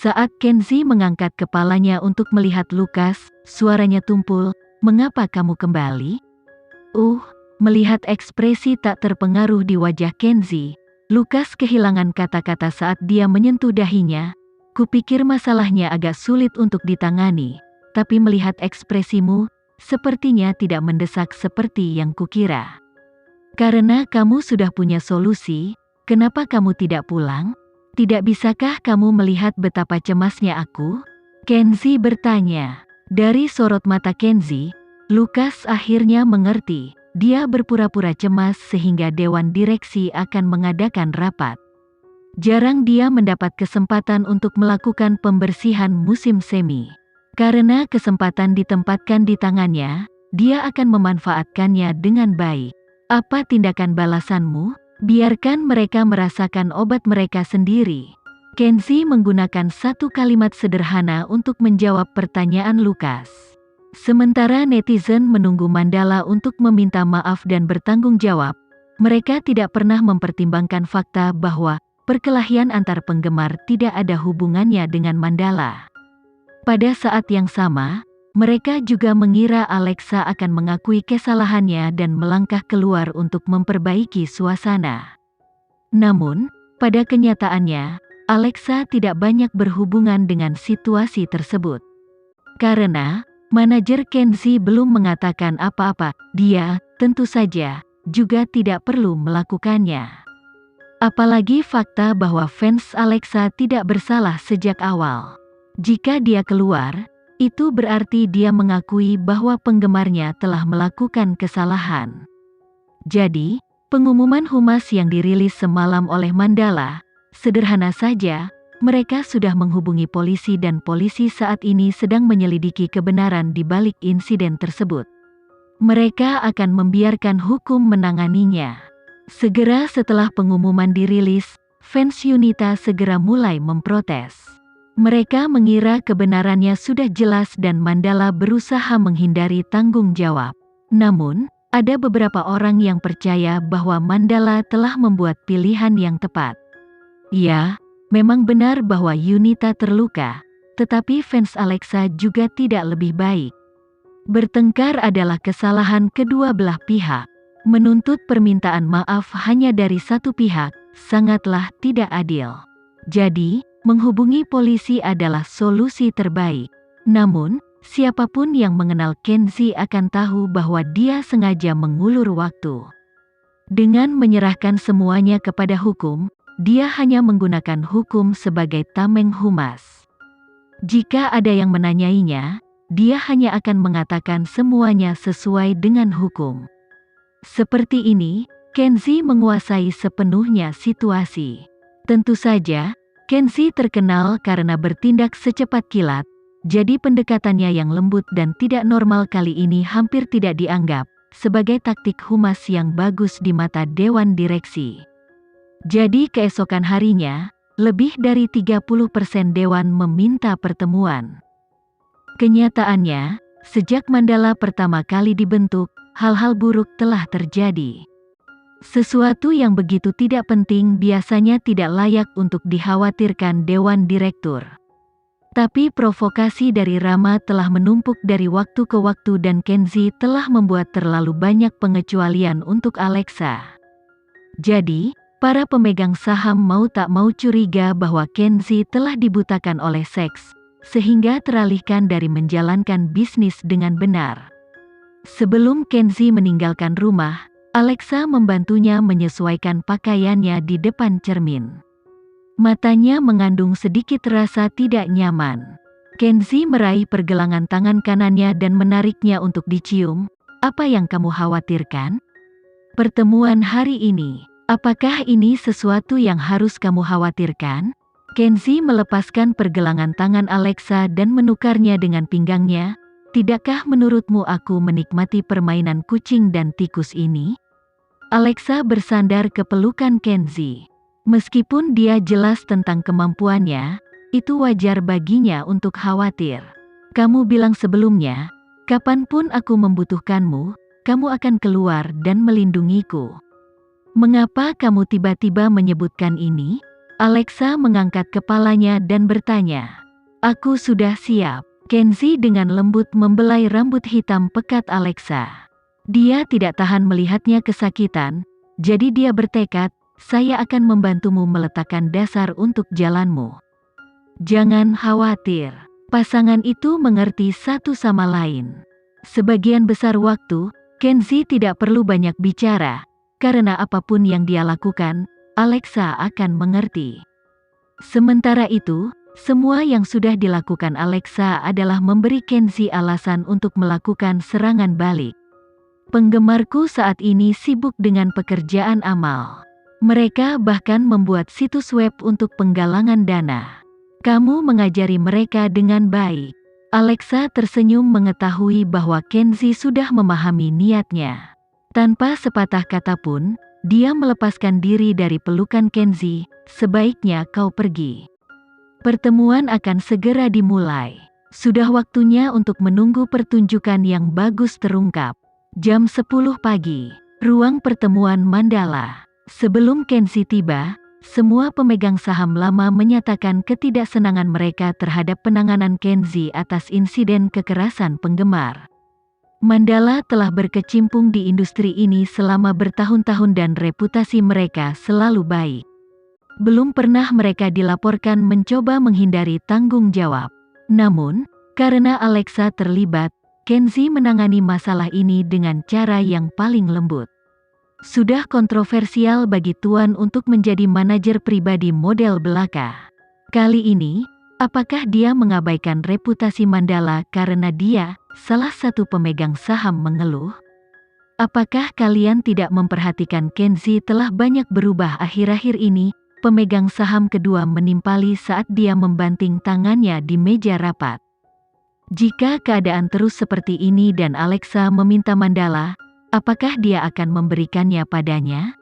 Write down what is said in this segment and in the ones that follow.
Saat Kenzi mengangkat kepalanya untuk melihat Lukas, suaranya tumpul, "Mengapa kamu kembali?" Melihat ekspresi tak terpengaruh di wajah Kenzi, Lukas kehilangan kata-kata saat dia menyentuh dahinya. "Kupikir masalahnya agak sulit untuk ditangani, tapi melihat ekspresimu, sepertinya tidak mendesak seperti yang kukira. Karena kamu sudah punya solusi, kenapa kamu tidak pulang? Tidak bisakah kamu melihat betapa cemasnya aku?" Kenzi bertanya. Dari sorot mata Kenzi, Lukas akhirnya mengerti. Dia berpura-pura cemas sehingga dewan direksi akan mengadakan rapat. Jarang dia mendapat kesempatan untuk melakukan pembersihan musim semi. Karena kesempatan ditempatkan di tangannya, dia akan memanfaatkannya dengan baik. "Apa tindakan balasanmu? Biarkan mereka merasakan obat mereka sendiri." Kenzi menggunakan satu kalimat sederhana untuk menjawab pertanyaan Lukas. Sementara netizen menunggu Mandala untuk meminta maaf dan bertanggung jawab, mereka tidak pernah mempertimbangkan fakta bahwa perkelahian antar penggemar tidak ada hubungannya dengan Mandala. Pada saat yang sama, mereka juga mengira Alexa akan mengakui kesalahannya dan melangkah keluar untuk memperbaiki suasana. Namun, pada kenyataannya, Alexa tidak banyak berhubungan dengan situasi tersebut. Karena manajer Kenzi belum mengatakan apa-apa, dia, tentu saja, juga tidak perlu melakukannya. Apalagi fakta bahwa fans Alexa tidak bersalah sejak awal. Jika dia keluar, itu berarti dia mengakui bahwa penggemarnya telah melakukan kesalahan. Jadi, pengumuman humas yang dirilis semalam oleh Mandala, sederhana saja. Mereka sudah menghubungi polisi dan polisi saat ini sedang menyelidiki kebenaran di balik insiden tersebut. Mereka akan membiarkan hukum menanganinya. Segera setelah pengumuman dirilis, fans Yunita segera mulai memprotes. Mereka mengira kebenarannya sudah jelas dan Mandala berusaha menghindari tanggung jawab. Namun, ada beberapa orang yang percaya bahwa Mandala telah membuat pilihan yang tepat. Ya, memang benar bahwa Yunita terluka, tetapi fans Alexa juga tidak lebih baik. Bertengkar adalah kesalahan kedua belah pihak. Menuntut permintaan maaf hanya dari satu pihak, sangatlah tidak adil. Jadi, menghubungi polisi adalah solusi terbaik. Namun, siapapun yang mengenal Kenzi akan tahu bahwa dia sengaja mengulur waktu. Dengan menyerahkan semuanya kepada hukum, dia hanya menggunakan hukum sebagai tameng humas. Jika ada yang menanyainya, dia hanya akan mengatakan semuanya sesuai dengan hukum. Seperti ini, Kenzi menguasai sepenuhnya situasi. Tentu saja, Kenzi terkenal karena bertindak secepat kilat, jadi pendekatannya yang lembut dan tidak normal kali ini hampir tidak dianggap sebagai taktik humas yang bagus di mata dewan direksi. Jadi keesokan harinya, lebih dari 30% dewan meminta pertemuan. Kenyataannya, sejak Mandala pertama kali dibentuk, hal-hal buruk telah terjadi. Sesuatu yang begitu tidak penting biasanya tidak layak untuk dikhawatirkan dewan direktur. Tapi provokasi dari Rama telah menumpuk dari waktu ke waktu dan Kenzi telah membuat terlalu banyak pengecualian untuk Alexa. Jadi, para pemegang saham mau tak mau curiga bahwa Kenzi telah dibutakan oleh seks, sehingga teralihkan dari menjalankan bisnis dengan benar. Sebelum Kenzi meninggalkan rumah, Alexa membantunya menyesuaikan pakaiannya di depan cermin. Matanya mengandung sedikit rasa tidak nyaman. Kenzi meraih pergelangan tangan kanannya dan menariknya untuk dicium. "Apa yang kamu khawatirkan? Pertemuan hari ini. Apakah ini sesuatu yang harus kamu khawatirkan?" Kenzi melepaskan pergelangan tangan Alexa dan menukarnya dengan pinggangnya. "Tidakkah menurutmu aku menikmati permainan kucing dan tikus ini?" Alexa bersandar ke pelukan Kenzi. Meskipun dia jelas tentang kemampuannya, itu wajar baginya untuk khawatir. "Kamu bilang sebelumnya, kapanpun aku membutuhkanmu, kamu akan keluar dan melindungiku. Mengapa kamu tiba-tiba menyebutkan ini?" Alexa mengangkat kepalanya dan bertanya. Aku sudah siap. Kenzi dengan lembut membelai rambut hitam pekat Alexa. Dia tidak tahan melihatnya kesakitan, jadi dia bertekad, saya akan membantumu meletakkan dasar untuk jalanmu. Jangan khawatir. Pasangan itu mengerti satu sama lain. Sebagian besar waktu, Kenzi tidak perlu banyak bicara, karena apapun yang dia lakukan, Alexa akan mengerti. Sementara itu, semua yang sudah dilakukan Alexa adalah memberi Kenzi alasan untuk melakukan serangan balik. Penggemarku saat ini sibuk dengan pekerjaan amal. Mereka bahkan membuat situs web untuk penggalangan dana. Kamu mengajari mereka dengan baik. Alexa tersenyum mengetahui bahwa Kenzi sudah memahami niatnya. Tanpa sepatah kata pun, dia melepaskan diri dari pelukan Kenzi. Sebaiknya kau pergi. Pertemuan akan segera dimulai. Sudah waktunya untuk menunggu pertunjukan yang bagus terungkap. Jam 10 pagi, ruang pertemuan Mandala. Sebelum Kenzi tiba, semua pemegang saham lama menyatakan ketidaksenangan mereka terhadap penanganan Kenzi atas insiden kekerasan penggemar. Mandala telah berkecimpung di industri ini selama bertahun-tahun dan reputasi mereka selalu baik. Belum pernah mereka dilaporkan mencoba menghindari tanggung jawab. Namun, karena Alexa terlibat, Kenzi menangani masalah ini dengan cara yang paling lembut. Sudah kontroversial bagi Tuan untuk menjadi manajer pribadi model belaka. Kali ini, apakah dia mengabaikan reputasi Mandala karena dia, salah satu pemegang saham mengeluh? Apakah kalian tidak memperhatikan Kenzi telah banyak berubah akhir-akhir ini? Pemegang saham kedua menimpali saat dia membanting tangannya di meja rapat. Jika keadaan terus seperti ini dan Alexa meminta Mandala, apakah dia akan memberikannya padanya?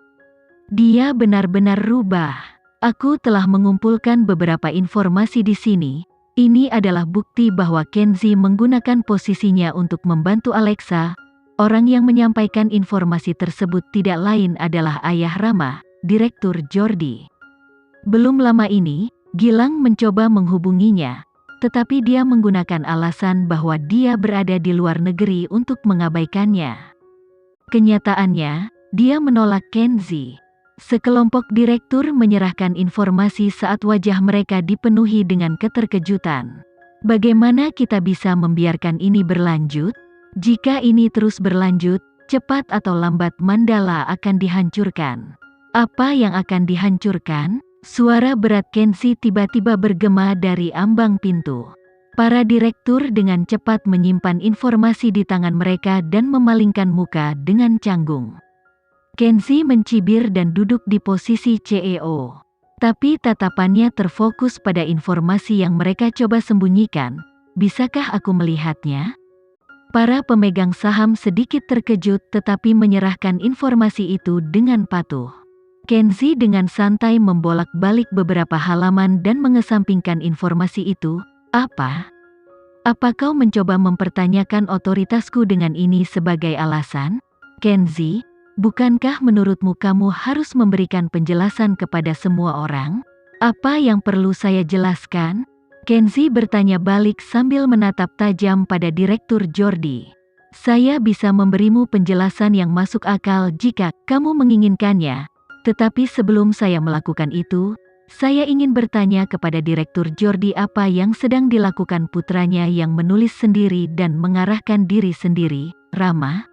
Dia benar-benar rubah. Aku telah mengumpulkan beberapa informasi di sini. Ini adalah bukti bahwa Kenzi menggunakan posisinya untuk membantu Alexa. Orang yang menyampaikan informasi tersebut tidak lain adalah ayah Rama, Direktur Jordi. Belum lama ini, Gilang mencoba menghubunginya, tetapi dia menggunakan alasan bahwa dia berada di luar negeri untuk mengabaikannya. Kenyataannya, dia menolak Kenzi. Sekelompok direktur menyerahkan informasi saat wajah mereka dipenuhi dengan keterkejutan. Bagaimana kita bisa membiarkan ini berlanjut? Jika ini terus berlanjut, cepat atau lambat Mandala akan dihancurkan. Apa yang akan dihancurkan? Suara berat Kenzi tiba-tiba bergema dari ambang pintu. Para direktur dengan cepat menyimpan informasi di tangan mereka dan memalingkan muka dengan canggung. Kenzi mencibir dan duduk di posisi CEO. Tapi tatapannya terfokus pada informasi yang mereka coba sembunyikan. Bisakah aku melihatnya? Para pemegang saham sedikit terkejut tetapi menyerahkan informasi itu dengan patuh. Kenzi dengan santai membolak-balik beberapa halaman dan mengesampingkan informasi itu. Apa? Apa kau mencoba mempertanyakan otoritasku dengan ini sebagai alasan? Kenzi, bukankah menurutmu kamu harus memberikan penjelasan kepada semua orang? Apa yang perlu saya jelaskan? Kenzi bertanya balik sambil menatap tajam pada Direktur Jordi. Saya bisa memberimu penjelasan yang masuk akal jika kamu menginginkannya. Tetapi sebelum saya melakukan itu, saya ingin bertanya kepada Direktur Jordi apa yang sedang dilakukan putranya yang menulis sendiri dan mengarahkan diri sendiri, Rama?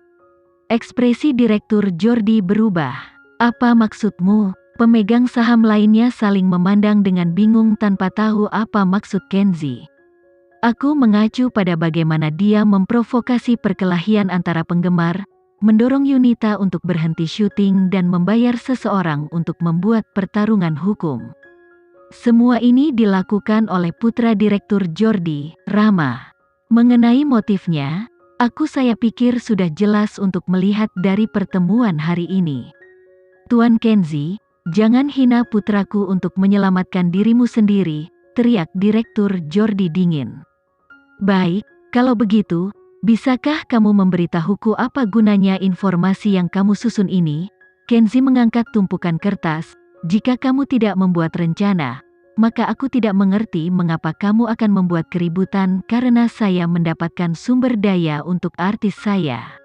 Ekspresi Direktur Jordi berubah. Apa maksudmu? Pemegang saham lainnya saling memandang dengan bingung tanpa tahu apa maksud Kenzi. Aku mengacu pada bagaimana dia memprovokasi perkelahian antara penggemar, mendorong Yunita untuk berhenti syuting dan membayar seseorang untuk membuat pertarungan hukum. Semua ini dilakukan oleh putra Direktur Jordi, Rama. Mengenai motifnya, saya pikir sudah jelas untuk melihat dari pertemuan hari ini. Tuan Kenzi, jangan hina putraku untuk menyelamatkan dirimu sendiri, teriak Direktur Jordi dingin. Baik, kalau begitu, bisakah kamu memberitahuku apa gunanya informasi yang kamu susun ini? Kenzi mengangkat tumpukan kertas, Jika kamu tidak membuat rencana, maka aku tidak mengerti mengapa kamu akan membuat keributan karena saya mendapatkan sumber daya untuk artis saya.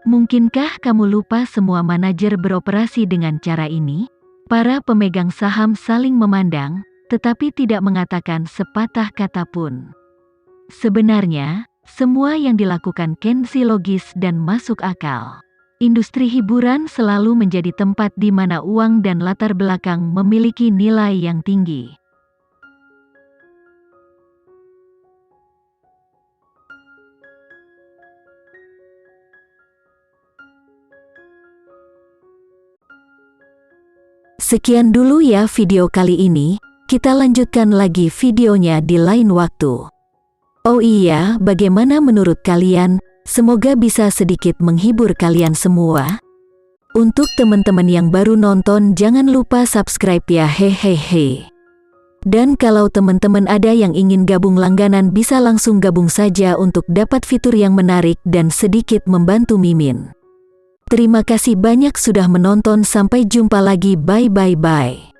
Mungkinkah kamu lupa semua manajer beroperasi dengan cara ini? Para pemegang saham saling memandang, tetapi tidak mengatakan sepatah kata pun. Sebenarnya, semua yang dilakukan Kenzie logis dan masuk akal. Industri hiburan selalu menjadi tempat di mana uang dan latar belakang memiliki nilai yang tinggi. Sekian dulu ya video kali ini, kita lanjutkan lagi videonya di lain waktu. Oh iya, bagaimana menurut kalian? Semoga bisa sedikit menghibur kalian semua. Untuk teman-teman yang baru nonton, jangan lupa subscribe ya, hehehe. Dan kalau teman-teman ada yang ingin gabung langganan, bisa langsung gabung saja untuk dapat fitur yang menarik dan sedikit membantu Mimin. Terima kasih banyak sudah menonton, sampai jumpa lagi, bye bye bye.